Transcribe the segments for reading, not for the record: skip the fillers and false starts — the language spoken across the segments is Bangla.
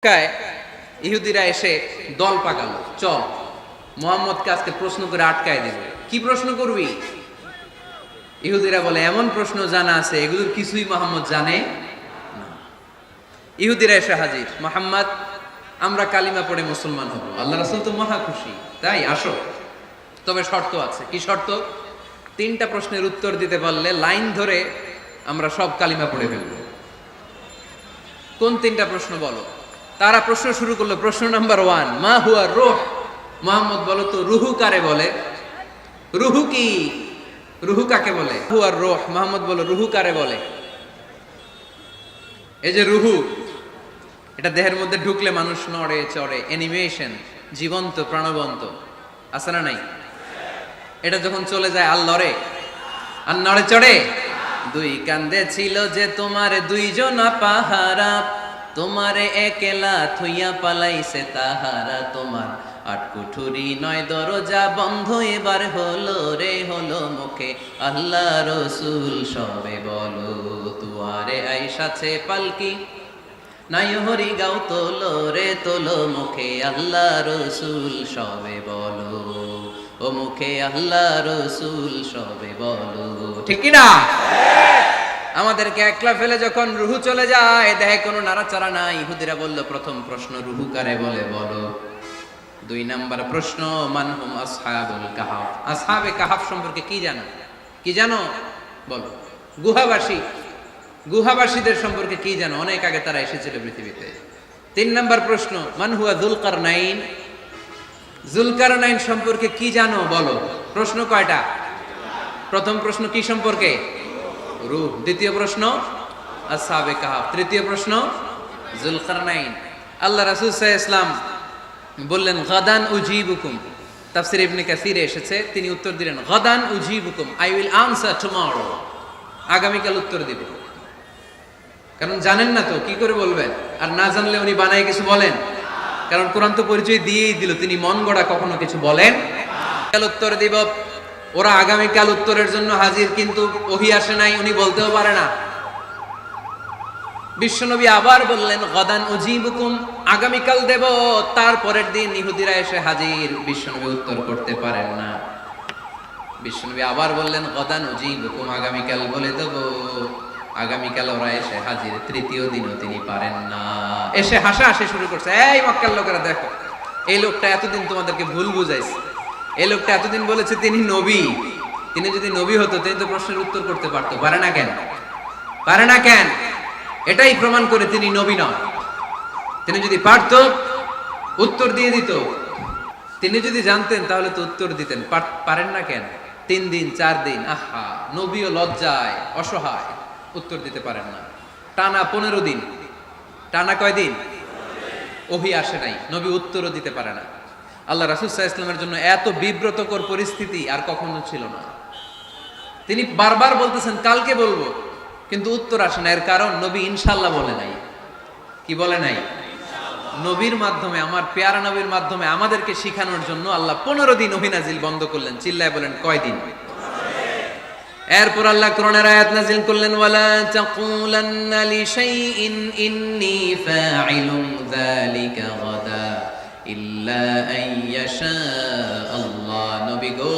মক্কায় ইহুদিরা এসে দল পাকালো, চল মুহাম্মদকে আজকে প্রশ্ন করে আটকায় দিবে। কি প্রশ্ন করবি? ইহুদিরা বলে এমন প্রশ্ন জানা আছে এগুলোর কিছুই মুহাম্মদ জানে না। ইহুদিরা এসে হাজির, মুহাম্মদ আমরা কালিমা পড়ে মুসলমান হব, আল্লাহ রাসূল তো মহা খুশি, তাই আসো, তবে শর্ত আছে। কি শর্ত? 3টা প্রশ্নের উত্তর দিতে পারলে লাইন ধরে আমরা সব কালিমা পড়ে ফেলব। কোন 3টা প্রশ্ন বলো? তারা প্রশ্ন শুরু করলো। প্রশ্ন নাম্বার 1, মা হুয়া রূহ? মুহাম্মদ বলো তো রুহু কারে বলে? রুহু কি? রুহু কাকে বলে? হুয়া রূহ। মুহাম্মদ বলো রুহু কারে বলে? এই যে রুহু, এটা দেহের মধ্যে ঢুকলে মানুষ নড়ে চড়ে, অ্যানিমেশন, জীবন্ত প্রাণবন্ত, আছে না নাই? এটা যখন চলে যায় আর লড়ে আর নড়ে চড়ে। 2 কান্দে ছিল যে তোমার 2 জনা পাহারা, তোমারে একলা থুইয়া পালাইছে তাহারা, তোমার 8 কুঠুরি 9 দরজা বন্ধ এবার হলো রে, হলো মুখে আল্লাহ রসুল সবে বলো, তুয়ারে আইসাছে পালকি নাই হরি গাও তোলো রে, তোলো মুখে আল্লাহ রসুল সবে বলো, ও মুখে আল্লাহ রসুল সবে বলো। ঠিক কি না? আমাদেরকে একলা ফেলে যখন রুহু চলে যায়, দেখে কোনো নাড়াচাড়া নাই। ইহুদিরা বলল প্রথম প্রশ্ন রুহু কারে বলে বলো। 2 নাম্বার প্রশ্ন মান হুম আসহাবুল কাহাফ? আসহাবে কাহাফ সম্পর্কে কি জানো? কি জানো বলো। গুহাবাসী, গুহাবাসীদের সম্পর্কে কি জানো? অনেক আগে তারা এসেছিল পৃথিবীতে। 3 নাম্বার প্রশ্ন মান হুয়া যুলকারনাইন? যুলকারনাইন সম্পর্কে কি জানো বলো। প্রশ্ন কয়টা? প্রথম প্রশ্ন কি সম্পর্কে? রূহ। দ্বিতীয় প্রশ্ন আসহাবে কাহাফ। তৃতীয় প্রশ্ন যুলকারনাইন। আল্লাহ রাসূল সাল্লাল্লাহু আলাইহি ওয়াসাল্লাম বললেন গাদান উজিবুকুম। তাফসীর ইবনে কাসিরে এসেছে, তিনি উত্তর দিলেন গাদান উজিবুকুম, আই উইল আনসার টুমরো। আগামীকাল উত্তর দিব। কারণ জানেন না তো কি করে বলবেন, আর না জানলে উনি বানায় কিছু বলেন? কারণ কোরআন তো পরিচয় দিয়েই দিল, তিনি মন গড়া কখনো কিছু বলেন। কাল উত্তর দিব। ওরা আগামীকাল উত্তরের জন্য হাজির, কিন্তু ওহী আসে নাই, উনি বলতেও পারে না। বিশ্বনবী আবার বললেন গাদান উজিবুকুম, আগামীকাল দেব। তারপরের দিন ইহুদিরা এসে হাজির, বিশ্বনবী উত্তর করতে পারেন না। বিশ্বনবী আবার বললেন গাদান উজিবুকুম, আগামীকাল বলে দেব। আগামীকাল ওরা এসে হাজির, তৃতীয় দিনও তিনি পারেন না। এসে হাসাহাসি শুরু করছে, এই মক্কার লোকেরা দেখো, এই লোকটা এতদিন তোমাদেরকে ভুল বুঝাইছে, এই লোকটা এতদিন বলেছে তিনি নবী। তিনি যদি নবী হতো তিনি তো প্রশ্নের উত্তর করতে পারতো, পারে না কেন? পারে না কেন? এটাই প্রমাণ করে তিনি নবী নয়। তিনি যদি পারত উত্তর দিয়ে দিত। তিনি যদি জানতেন তাহলে তো উত্তর দিতেন। পারেন না কেন? 3 দিন 4 দিন, আহা, নবীও লজ্জায় অসহায়, উত্তর দিতে পারেন না। টানা 15 দিন। টানা কয়দিন? ওহী আসে নাই, নবী উত্তরও দিতে পারে না। আল্লাহ রাসূল সাল্লাল্লাহু আলাইহি ওয়াসাল্লামের জন্য এত বিব্রতকর পরিস্থিতি আর কখনো ছিল না। তিনি বারবার বলতেছেন কালকে বলবো, কিন্তু উত্তর আসে না। এর কারণ নবী ইনশাআল্লাহ বলে নাই। কি বলে নাই? নবীর মাধ্যমে, আমার পেয়ারা নবীর মাধ্যমে আমাদেরকে শিখানোর জন্য আল্লাহ 15 দিন ওহী নাজিল বন্ধ করলেন। চিল্লায় বলেন কয়দিন? এরপর আল্লাহ কোরআনের আয়াত নাজিল করলেন ওয়ালা তাকুলান্না লিশাইইন ইন্নী ফাইলুন যালিকা গাদা ইল্লা আইয়াশা আল্লাহ। নবী গো,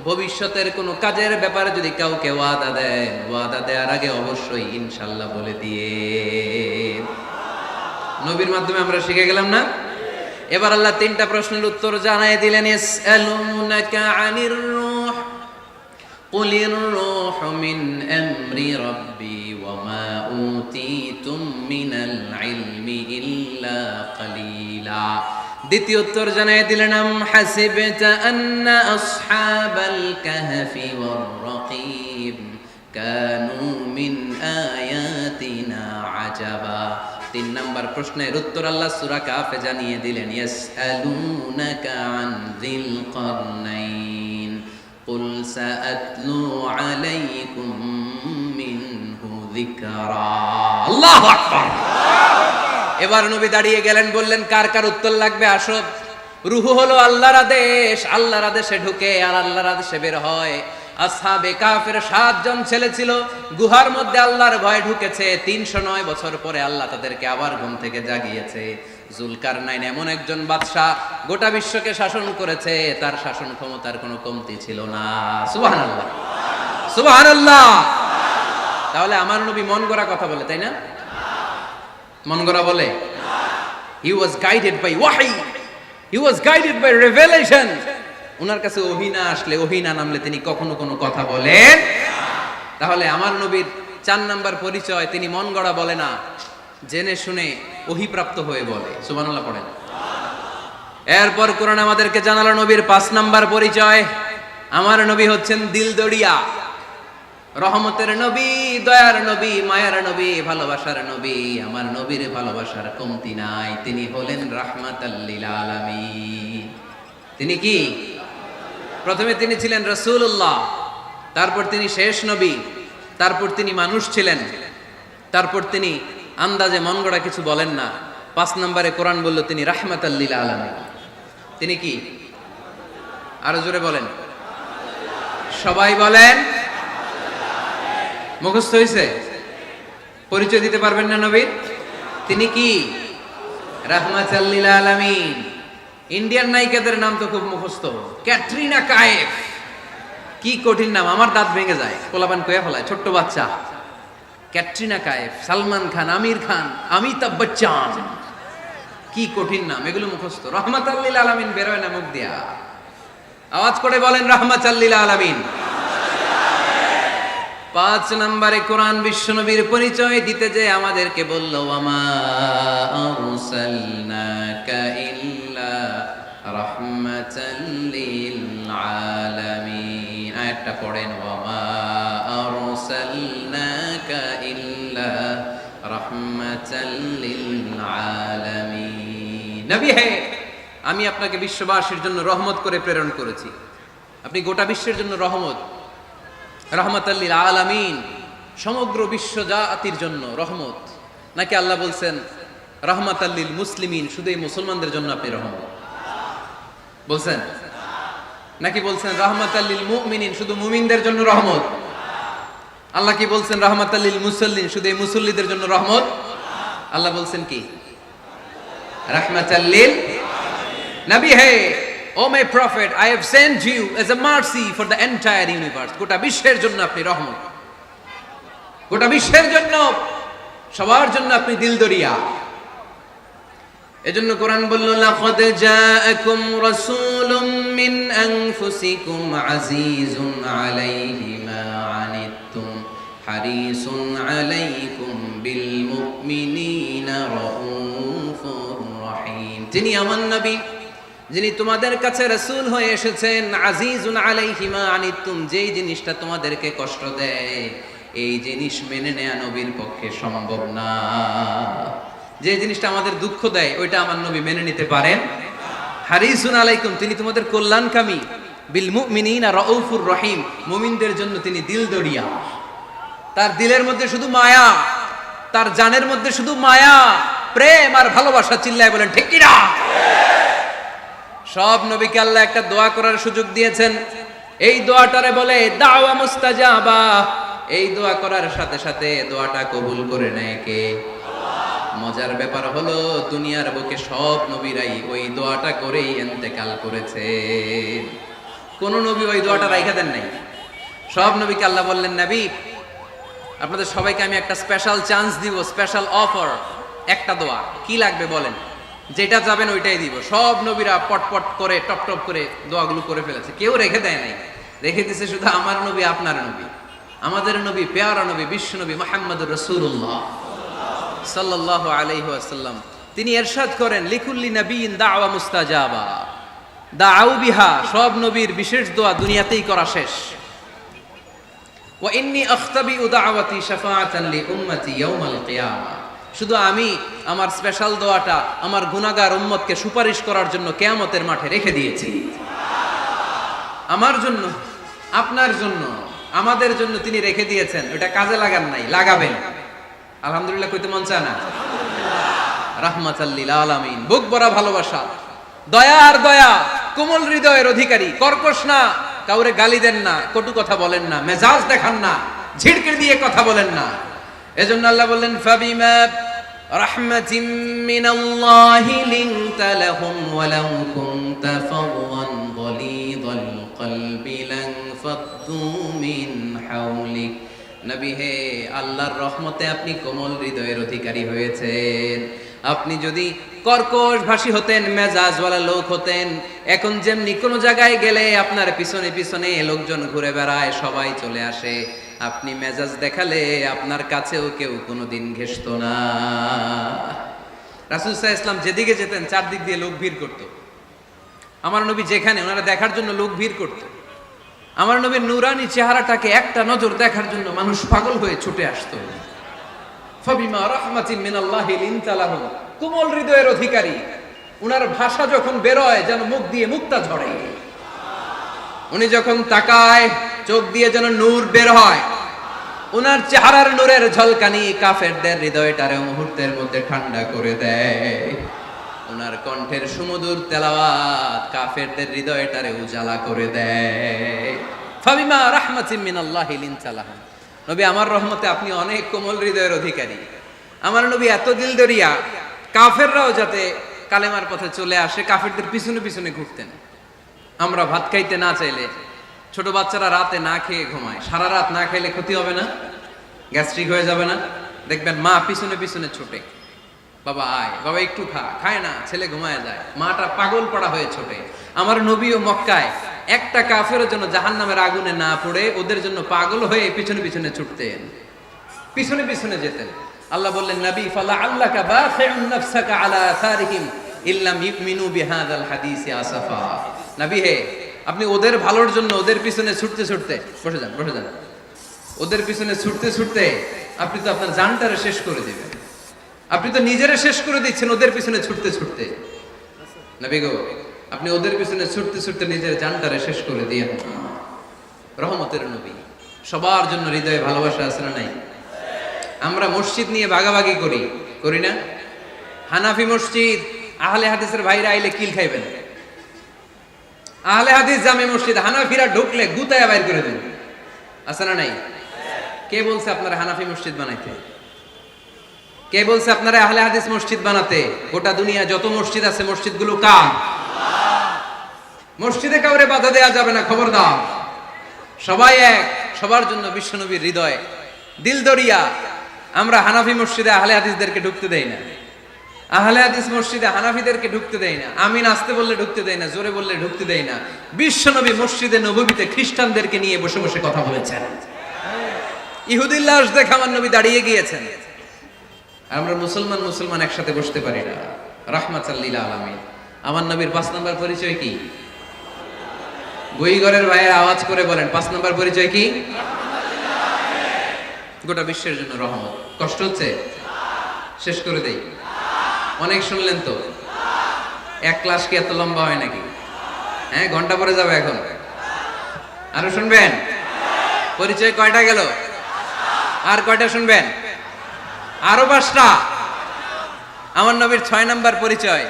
ভবিষ্যতের কোনো কাজের ব্যাপারে যদি কাউকে ওয়াদা দেন, ওয়াদা দেওয়ার আগে অবশ্যই ইনশাআল্লাহ বলে দিয়ে। নবীর মাধ্যমে আমরা শিখে গেলাম না? এবার আল্লাহ 3টা প্রশ্নের উত্তর জানাই দিলেন। ইয়াসআলুনাকা আনির রূহ কুলির রূহু মিন আমরি রাব্বি ওয়া মা উতীতুম মিনাল ইলমি ইল্লা কালিলা। দ্বিতীয় উত্তর জানাই দিলেন আম হাসিবতা আন্না আসহাবাল কাহফি ওয়ার রাকিব কানু মিন আয়াতিনা আজাবা। 3 নাম্বার প্রশ্নের উত্তর আল্লাহ সূরা কাফে জানিয়ে দিলেন ইয়াসআলুনাকা আন যিল কারনাইন কুল সাআতলু আলাইকুম মিনহু যিকরা। আল্লাহু আকবার। এবার নবী দাঁড়িয়ে গেলেন, বললেন কার কার উত্তর লাগবে আসো। রূহ হলো আল্লাহর আদেশ, আল্লাহর আদেশে ঢুকে আর আল্লাহর আদেশে বের হয়। আসহাবে কাফের 7 জন ছেলে ছিল, গুহার মধ্যে আল্লাহর ভয় ঢুকেছে। 309 বছর পরে আল্লাহ তাদেরকে আবার ঘুম থেকে জাগিয়েছে। জুলকারনাইন এমন একজন বাদশা, গোটা বিশ্বকে শাসন করেছে, তার শাসন ক্ষমতার কোনো কমতি ছিল না। সুবহানাল্লাহ, সুবহানাল্লাহ। তাহলে আমার নবী মন গড়া কথা বলে, তাই না? মন গড়া বলে? He was guided by wahi, he was guided by revelation. উনার কাছে ওহী না আসলে, ওহী না নামলে তিনি কখনো কোনো কথা বলেন। তাহলে আমার নবীর 4 নাম্বার পরিচয়, তিনি মন গড়া বলে না, জেনে শুনে ওহীপ্রাপ্ত হয়ে বলে। সুবহানাল্লাহ পড়েন। এরপর কোরআন আমাদেরকে জানালো নবীর 5 নাম্বার পরিচয়, আমার নবী হচ্ছেন দিলদরিয়া, রহমতের নবী, দয়ার নবী, মায়ার নবী, ভালোবাসার নবী। আমার নবীর ভালোবাসার কমতি নাই। তিনি হলেন রাহমাতাল লিল আলামিন। তিনি কি? প্রথমে তিনি ছিলেন রাসূলুল্লাহ, তারপর তিনি শেষ নবী, তারপর তিনি মানুষ ছিলেন, তারপর তিনি আন্দাজে মন গড়া কিছু বলেন না। 5 নম্বরে কোরআন বলল তিনি রাহমাতাল লিল আলামিন। তিনি কি? আরো জোরে বলেন, সবাই বলেন। মুখস্থ হয়েছে? পরিচয় দিতে পারবেন না নবীর? তিনি কি? রাহমাতাল লিল আলামিন। ইন্ডিয়ান নায়িকাদের নাম তো খুব মুখস্থ। ক্যাটরিনা কাইফ, কি কঠিন নাম, আমার দাঁত ভেঙে যায়, পোলাপান কয়ে ফেলায়, ছোট্ট বাচ্চা। ক্যাটরিনা কাইফ, সালমান খান, আমির খান, অমিতাভ বচ্চন, কি কঠিন নাম, এগুলো মুখস্থ। রাহমাতাল লিল আলামিন বেরোয় না মুখ দিয়া। আওয়াজ করে বলেন রাহমাতাল লিল আলামিন। 5 নম্বরে কোরআন বিশ্বনবীর পরিচয় দিতে যে আমাদেরকে বলল, ওয়ামা আরসালনাকা ইল্লা রাহমাতাল লিল আলামিন। আয়াতটা পড়েন, ওয়ামা আরসালনাকা ইল্লা রাহমাতাল লিল আলামিন। নবী হে, আমি আপনাকে বিশ্ববাসীর জন্য রহমত করে প্রেরণ করেছি। আপনি গোটা বিশ্বের জন্য রহমত, রাহমাতাল লিল আলামিন, সমগ্র বিশ্ব জাতির জন্য রহমত। নাকি আল্লাহ বলছেন রাহমাতাল লিল মুসলিমিন, শুধু এই মুসলমানদের জন্য আপনি রহমত বলছেন? নাকি বলছেন রাহমাতাল লিল মুমিনিন, শুধু মুমিনদের জন্য রহমত? আল্লাহ কি বলছেন রাহমাতাল লিল মুসাল্লিন, শুধু এই মুসল্লিদের জন্য রহমত? আল্লাহ বলছেন কি? রাহমাতাল লিল নবী হে, O my prophet, I have sent you as a mercy for the entire universe. গোটা বিশ্বের জন্য আপনি রহমত, গোটা বিশ্বের জন্য, সবার জন্য আপনি দিলদরিয়া। এজন্য কোরআন বলল, লাকাদ জাআকুম রাসূলুম মিন আনফুসিকুম আজিজুন আলাইহি মা আনিতুম হারিসুন আলাইকুম বিল মুমিনিনা রাউফুর রহিম। যিনি আমার নবী, যিনি তোমাদের কাছে রাসূল হয়ে এসেছেন, আজিজুন আলাইহি মা আনিতুম, যেই জিনিসটা তোমাদেরকে কষ্ট দেয়, এই জিনিস মেনে নেয়া নবীর পক্ষে সম্ভব না। যে জিনিসটা আমাদের দুঃখ দেয়, ওইটা আমার নবী মেনে নিতে পারেন। হারিসুন আলাইকুম, তিনি তোমাদের কল্যাণকামী। বিল মুমিনিনা রাউফুর রহিম, মুমিনদের জন্য তিনি দিলদরিয়া। তার দিলের মধ্যে শুধু মায়া, তার জানের মধ্যে শুধু মায়া, প্রেম আর ভালোবাসা। চিল্লায় বলেন ঠিক কি না? সব নবীকে আল্লাহ একটা দোয়া করার সুযোগ দিয়েছেন। এই দোয়াটারে বলে দাওয়া মুস্তাজাবা। এই দোয়া করার সাথে সাথে দোয়াটা কবুল করে নেয় কে? মজার ব্যাপার হলো, দুনিয়ার বুকে সব নবীরাই ওই দোয়াটা করেই ইন্তেকাল করেছে। কোন নবী ওই দোয়াটা রাইখা দেন নাই। সব নবীকে আল্লাহ বললেন, নবী আপনাদের সবাইকে আমি একটা স্পেশাল চান্স দিব, স্পেশাল অফার, একটা দোয়া। কি লাগবে বলেন, যেটা যাবেন ওইটাই দিব। সব নবীরা পটপট করে টপ টপ করে দোয়াগুলো করে ফেলেছে, কেউ রেখে দেয় নাই। রেখে দিয়েছে শুধু আমার নবী, আপনার নবী, আমাদের নবী, পেয়ারা নবী, বিশ্ব নবী মুহাম্মদুর রাসূলুল্লাহ সাল্লাল্লাহু আলাইহি ওয়াসাল্লাম। তিনি ইরশাদ করেন, লিকুল্লি নবিয়্যিন দাওয়া মুস্তাজাবা দাউ বিহা। সব নবীর বিশেষ দোয়া দুনিয়াতেই করা শেষ। ওয়া ইন্নী আখতাবিউ দাওয়াতি শাফাআতান লি উম্মতি ইয়াউমাল কিয়ামা। শুধু আমি আমার স্পেশাল দোয়াটা আমার গুনাহগার উম্মতকে সুপারিশ করার জন্য কিয়ামতের মাঠে রেখে দিয়েছি। আমার জন্য, আপনার জন্য, আমাদের জন্য তিনি রেখে দিয়েছেন। ওটা কাজে লাগান নাই, লাগাবেন। আলহামদুলিল্লাহ কইতে মন চায় না? রাহমাতাল লিল আলামিন, বুক ভরা ভালোবাসা, দয়া আর দয়া, কোমল হৃদয়ের অধিকারী, কর্কশ না, কাউরে গালি দেন না, কটু কথা বলেন না, মেজাজ দেখান না, ঝিড়কে দিয়ে কথা বলেন না। এজন্য আল্লাহ বললেন ফাবিমা রাহমাতিম মিনাল্লাহি লিনতা লাহুম ওয়া লাউ কুনতা ফাওয়ান গালিযাল কলবি লানফাদ্দু মিন হাওলিক। নবী হে, আল্লাহর রহমতে আপনি কোমল হৃদয়ের অধিকারী হয়েছেন। আপনি যদি কর্কশ ভাষী হতেন, মেজাজওয়ালা লোক হতেন, এখন যেমনি কোনো জায়গায় গেলে আপনার পিছনে পিছনে লোকজন ঘুরে বেড়ায়, সবাই চলে আসে, আপনি মেজাজ দেখালে আপনার কাছেও কেউ কোনোদিন ঘেষতো না। রাসূল সাল্লাল্লাহু আলাইহি ওয়াসাল্লাম যেদিকে যেতেন চারদিক দিয়ে লোক ভিড় করত। আমার নবী যেখানে, ওনারা দেখার জন্য লোক ভিড় করত। আমার নবীর নূরানি চেহারাটাকে একটা নজর দেখার জন্য মানুষ পাগল হয়ে ছুটে আসতো। ফাবিমা রাহমাতিন মিনাল্লাহি লিনতা লাহুম, কোমল হৃদয়ের অধিকারী। উনার ভাষা যখন বেরোয় যেন মুখ দিয়ে মুক্তা ঝরে। উনি যখন তাকায় চোখ দিয়ে যেন নূর বের হয়। উনার চেহারার নূরের ঝলকানি কাফেরদের হৃদয়টারে মুহূর্তের মধ্যে ঠান্ডা করে দেয়। উনার কণ্ঠের সুমধুর তেলাওয়াত কাফেরদের হৃদয়টারে উজালা করে দেয়। ফাবিমা রাহমাতিন মিনাল্লাহি লিনতা লাহুম, নবী আমার রহমতে আপনি অনেক কোমল হৃদয়ের অধিকারী। আমার নবী এত দিলদরিয়া, কাফেররাও যাতে কালেমার পথে চলে আসে কাফেরদের পিছনে পিছনে ঘুরতেন। আমরা ভাত খাইতে না চাইলে, ছোট বাচ্চারা রাতে না খেয়ে ঘুমায়, সারা রাত না খাইলে ক্ষতি হবে না? গ্যাস্ট্রিক হয়ে যাবে না? দেখবেন মা পিছনে পিছনে ছোটে, বাবা আয়, বাবা একটু খা, খায় না, ছেলে ঘুমায় যায়, মাটা পাগল পড়া হয়ে ছোটে। আমার নবীও মক্কায় একটা কাফেরের জন্য জাহান্নামের আগুনে না পড়ে ওদের জন্য পাগল হয়ে পিছনে পিছনে ছুটতেন, পিছনে পিছনে যেতেন। আল্লাহ বললেন নবী ফালাআল্লাকা বাখিউন নাফসাকা আলা আসারিহিম ইল্লাম ইউমিনু বিহাযাল হাদিসি আসাফা। নবী হে, আপনি ওদের ভালোর জন্য ওদের পিছনে ছুটতে ছুটতে, বসে যান বসে যান, ওদের পিছনে ছুটতে ছুটতে আপনি তো আপনার জানটারে শেষ করে দিবেন। আপনি তো নিজেরে শেষ করে দিচ্ছেন ওদের পিছনে ছুটতে ছুটতে। নবী গো, আপনি ওদের পিছনে ছুটতে ছুটতে নিজের জানটারে শেষ করে দিয়ে রহমতের নবী। সবার জন্য হৃদয়ে ভালোবাসা আছে না নাই? আমরা মসজিদ নিয়ে ভাগাভাগি করি, করি না? হানাফি মসজিদ, আহলে হাদিসের ভাইরা আইলে কিল খাইবেন। আহলে হাদিস জামে মসজিদ, হানাফিরা ঢুকলে গুতায়া বাইর করে দেন, আছে না নাই? কে বলছে আপনারা হানাফি মসজিদ বানাইতে? কে বলছে আপনারা আহলে হাদিস মসজিদ বানাতে? গোটা দুনিয়া যত মসজিদ আছে মসজিদগুলো কার? মসজিদে কাউরে বাধা দেয়া যাবে না, খবরদার। সবাই এক, সবার জন্য বিশ্বনবীর হৃদয় দিলদরিয়া। আমরা হানাফি মসজিদে আহলে হাদিসদেরকে ঢুকতে দেই না, আহলে হাদিস মসজিদে হানাফিদেরকে ঢুকতে দেই না, আমিন আসতে বললে ঢুকতে দেই না, জোরে বললে ঢুকতে দেই না। বিশ্বনবী মসজিদে নববীতে খ্রিস্টানদেরকে নিয়ে বসে বসে কথা বলেছেন। ইহুদির লাশ দেখে আমার নবী দাঁড়িয়ে গিয়েছেন। আমরা মুসলমান মুসলমান একসাথে বসতে পারি না। রাহমাতাল লিল আলামিন। আমার নবীর 5 নাম্বার পরিচয় কি? বইঘরের ভাইয়ের আওয়াজ করে বলেন, 5 নাম্বার পরিচয় কি? গোটা বিশ্বের জন্য রহমত। কষ্ট হচ্ছে? শেষ করে দেই। অনেক শুনলেন তো। এক ক্লাস কি এত লম্বা হয় নাকি? হ্যাঁ, ঘন্টা পরে যাবে এখন। আরো শুনবেন? পরিচয় কয়টা গেল? আর কয়টা শুনবেন? আরো 5টা। আমার নবীর 6 নাম্বার পরিচয়,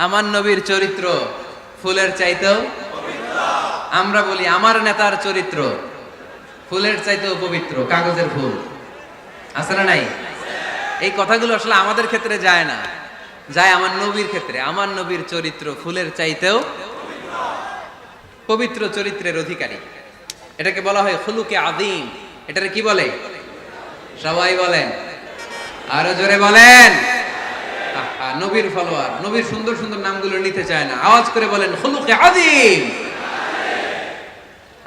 আমার নবীর চরিত্র ফুলের চাইতেও পবিত্র। আমরা বলি আমার নেতার চরিত্র ফুলের চাইতেও পবিত্র, কাগজের ফুল। আছে না নাই? এই কথাগুলো আসলে আমাদের ক্ষেত্রে যায় না, যায় আমার নবীর ক্ষেত্রে। আমার নবীর চরিত্র ফুলের চাইতেও পবিত্র চরিত্রের অধিকারী। এটাকে বলা হয় খুলুকে আযীম। এটারে কি বলে? সবাই বলেন, আরো জোরে বলেন। নবীর ফলোয়ার, নবীর সুন্দর সুন্দর নামগুলো নিতে চায় না, আওয়াজ করে বলেন খুলুকে আযীম।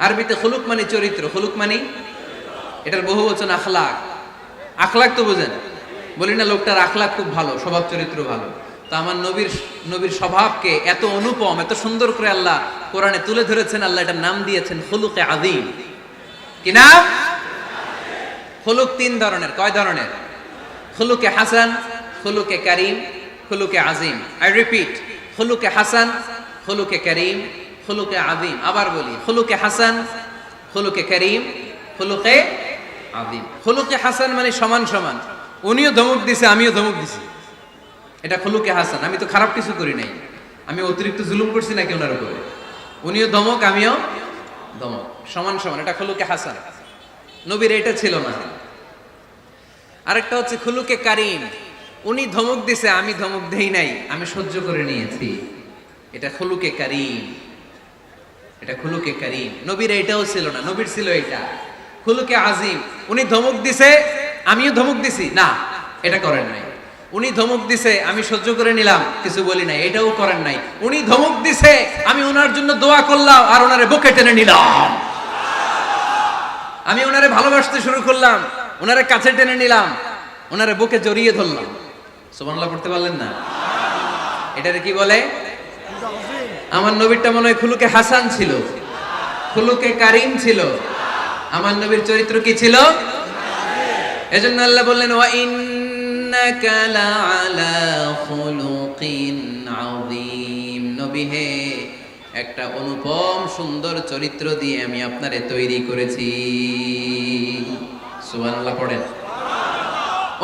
আরবিতে খুলুক মানে চরিত্র, খুলুক মানে এটার বহু বচন আখলাক। আখলাক তো বুঝেন, বলি না লোকটার আখলাক খুব ভালো, স্বভাব চরিত্র ভালো। তো আমার নবীর স্বভাবকে এত অনুপম, এত সুন্দর করে আল্লাহ কোরআনে তুলে ধরেছেন। আল্লাহ এটার নাম দিয়েছেন খুলুকে আযীম। কি নাম? খুলুক 3 ধরনের। কয় ধরনের? খুলুকে হাসান, খুলুকে কারীম, খুলুকে আযীম। আই রিপিট, খুলুকে হাসান, খুলুকে কারীম, খুলুকে আযীম। আবার বলি, খুলুকে হাসান, খুলুকে কারীম, খুলুকে আযীম। খুলুকে হাসান মানে সমান সমান, উনিও ধমক দিছে আমিও ধমক দিছি, এটা খুলুকে হাসান। আমি তো খারাপ কিছু করি নাই, আমি অতিরিক্ত জুলুম করছি নাকি ওনার উপরে? উনিও ধমক আমিও ধমক সমান সমান, এটা খুলুকে হাসান। নবীর এটা ছিল না। আরেকটা হচ্ছে খুলুকে কারিম, উনি ধমক দিছে, আমি ধমক দেই নাই, আমি সহ্য করে নিয়েছি, এটা খুলুকে কারিম। এটা খুলুকে কারিম। নবীর এটাও ছিল না, নবীর ছিল এটা খুলুকে আজিম। উনি ধমক দিছে, আমিও ধমক দিছি, না এটা করেন নাই। উনি ধমক দিছে, আমি সহ্য করে নিলাম, কিছু বলি নাই, এটাও করেন নাই। উনি ধমক দিছে, আমি ওনার জন্য দোয়া করলাম আর ওনারে বুকে টেনে নিলাম। আমি ওনারে ভালোবাসতে শুরু করলাম, ওনারে কাছে টেনে নিলাম, ওনারে বুকে জড়িয়ে ধরলাম। সুবহানাল্লাহ পড়তে পারলেন না? এটারে কি বলে? আমার নবীরটা মনে হয় খুলুকে হাসান ছিল, খুলুকে কারিম ছিল। আমার নবীর চরিত্র কি ছিল? এজন্য আল্লাহ বললেন ওয়া ইন্নাকা লাআলা খুলুকিন আযীম। নবী হে, একটা অনুপম সুন্দর চরিত্র দিয়ে আমি আপনারে তৈরি করেছি। সুবহানাল্লাহ পড়েন।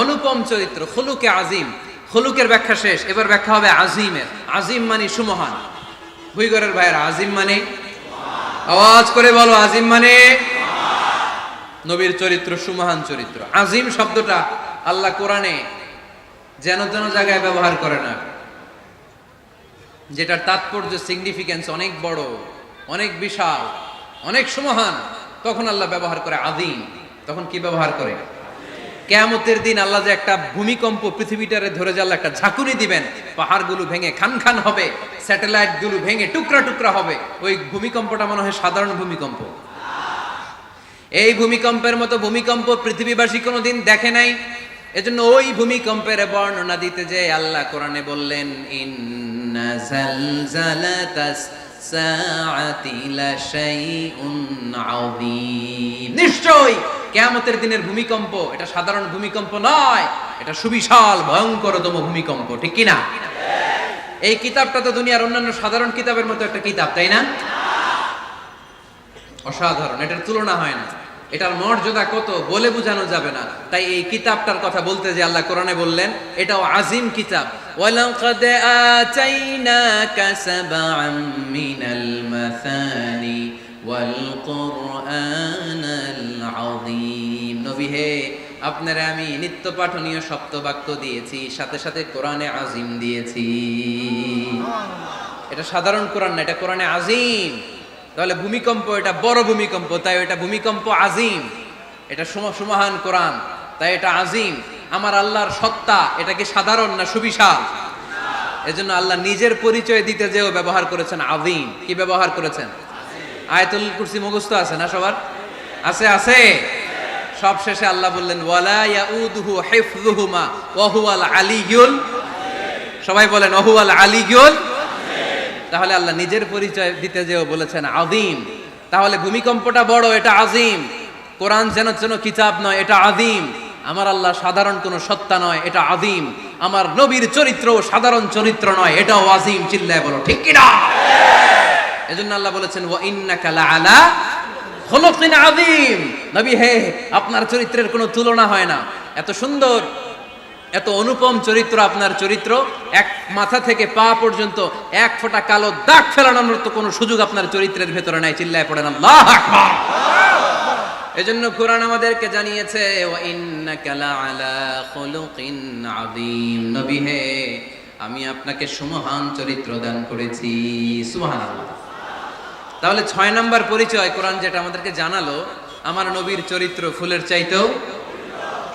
অনুপম চরিত্র, খুলুকে আজিম। খুলুকের ব্যাখ্যা শেষ, এবার ব্যাখ্যা হবে আজিমের। আজিম মানে সুমহান। ভুইগরের ভাইয়ের, আজিম মানে, আওয়াজ করে বলো, আজিম মানে নবীর চরিত্র সুমহান চরিত্র। আজিম শব্দটা আল্লাহ কোরআনে যেন তেন জায়গায় ব্যবহার করে না, যেটার তাৎপর্য সিগনিফিকেন্স অনেক বড়, অনেক বিশাল, অনেক সুমহান, তখন আল্লাহ ব্যবহার করে আজিম। তখন কি ব্যবহার করে? কিয়ামতের দিন আল্লাহ যে একটা ভূমিকম্প পৃথিবীটারে ধরে যে আল্লাহ একটা ঝাঁকুনি দিবেন, পাহাড়গুলো ভেঙে খান খান হবে, স্যাটেলাইট গুলো ভেঙে টুকরা টুকরা হবে। ওই ভূমিকম্পটা মনে হয় সাধারণ ভূমিকম্প। এই ভূমিকম্পের মতো ভূমিকম্প পৃথিবীবাসী কোনোদিন দেখে নাই। এজন্য ওই ভূমিকম্পের বর্ণনা দিতে যে আল্লাহ কোরআনে বললেন ইন্না জালজালাতাস সাআতি লাশাইউন আযীম। নিশ্চয় কিয়ামতের দিনের ভূমিকম্প এটা সাধারণ ভূমিকম্প নয়, এটা সুবিশাল ভয়ঙ্করতম ভূমিকম্প। ঠিক কি না? এই কিতাবটা তো দুনিয়ার অন্যান্য সাধারণ কিতাবের মতো একটা কিতাব, তাই না? অসাধারণ, এটার তুলনা হয় না। এটার মর্যাদা কত বলে বোঝানো যাবে না। তাই এই কিতাবটার কথা বলতে যে আল্লাহ কোরআনে বললেন এটাও আজিম কিতাব। ওয়ালাকাদ আতাইনাকা সাবআম মিনাল মাসানি ওয়াল কুরআনাল আযীম। নবী হে, আপনারা আমি নিত্য পাঠনীয় সপ্তবাক্য দিয়েছি, সাথে সাথে কোরআনে আজিম দিয়েছি। এটা সাধারণ কোরআন না, এটা কোরআনে আজিম। তাহলে ভূমিকম্প এটা বড় ভূমিকম্প, তাই এটা ভূমিকম্প আজিম। এটা সুমহান কোরআন, তাই এটা আজিম। আমার আল্লাহর সত্তা এটা কি সাধারণ না সুবিশাল? এজন্য আল্লাহ নিজের পরিচয় দিতে যেও ব্যবহার করেছেন আজিম। কি ব্যবহার করেছেন? আয়াতুল কুরসি মুখস্থ আছে না সবার? আছে, আছে। সব শেষে আল্লাহ বললেন ওয়ালা ইয়াউদুহু হিফযুহুমা ওয়া হুয়াল আলিয়্যুল। সবাই বলেন ওয়া হুয়াল আলিয়্যুল। তাহলে আল্লাহ নিজের পরিচয় দিতে যেও বলেছেন আযীম। তাহলে ভূমিকম্পটা বড়, এটা আযীম। কোরআন যেন যেন কিতাব নয়, এটা আযীম। আমার আল্লাহ সাধারণ কোনো সত্তা নয়, এটা আযীম। আমার নবীর চরিত্র সাধারণ চরিত্র নয়, এটাও আযীম। চিল্লায় বলো ঠিক কি না? এজন্য আল্লাহ বলেছেন ওয়া ইন্নাকা লাআলা খুলুকিন আযীম। নবী হে, আপনার চরিত্রের কোনো তুলনা হয় না। এত সুন্দর, এত অনুপম চরিত্র আপনার চরিত্র। এক মাথা থেকে পা পর্যন্ত এক ফোঁটা কালো দাগ ফেলানোর তো কোনো সুযোগ আপনার চরিত্রের ভেতরে নাই। চিল্লায় পড়েন আল্লাহু আকবার। এজন্য কোরআন আমাদেরকে জানিয়েছে ওয়া ইন্নাকা লাআলা খুলুকিন আযীম। নবী হে, আমি আপনাকে সুমহান চরিত্র দান করেছি। সুবহানাল্লাহ। তাহলে 6 নাম্বার পরিচয় কোরআন যেটা আমাদেরকে জানালো, আমার নবীর চরিত্র ফুলের চাইতেও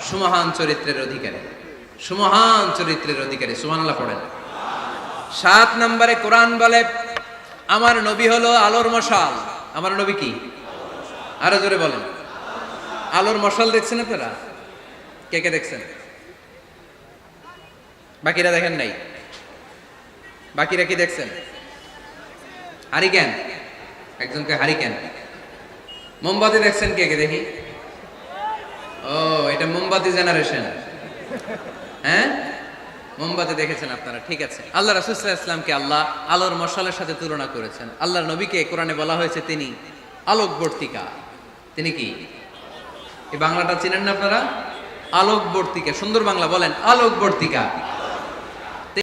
সুমহান চরিত্রের অধিকারী, সুমহান চরিত্রের অধিকারী। সুবহানাল্লাহ পড়েন। 7 নম্বরে কোরআন বলে আমার নবী হলো আলোর মশাল। আমার নবী কি? আরো জোরে বলেন। আলোর মশাল দেখছেন আপনারা? কে কে দেখছেন? বাকিরা দেখেন নাই? বাকিরা কি দেখছেন? হারিকেন, একজনকে হারিকেন। মোমবাতি দেখছেন কে কে? দেখি। ও, এটা মোমবাতি জেনারেশন। হ্যাঁ, মোমবাতি দেখেছেন আপনারা, ঠিক আছে। আল্লাহ রাসূল সাল্লাল্লাহু আলাইহি ওয়াসাল্লামকে আল্লাহ আলোর মশালের সাথে তুলনা করেছেন। আল্লাহর নবীকে কোরআনে বলা হয়েছে তিনি আলোকবর্তিকা। তিনি কি? এই বাংলাটা চিনেন না আপনারা? আলোকবর্তিকা। সুন্দর বাংলা বলেন, আলোকবর্তিকা।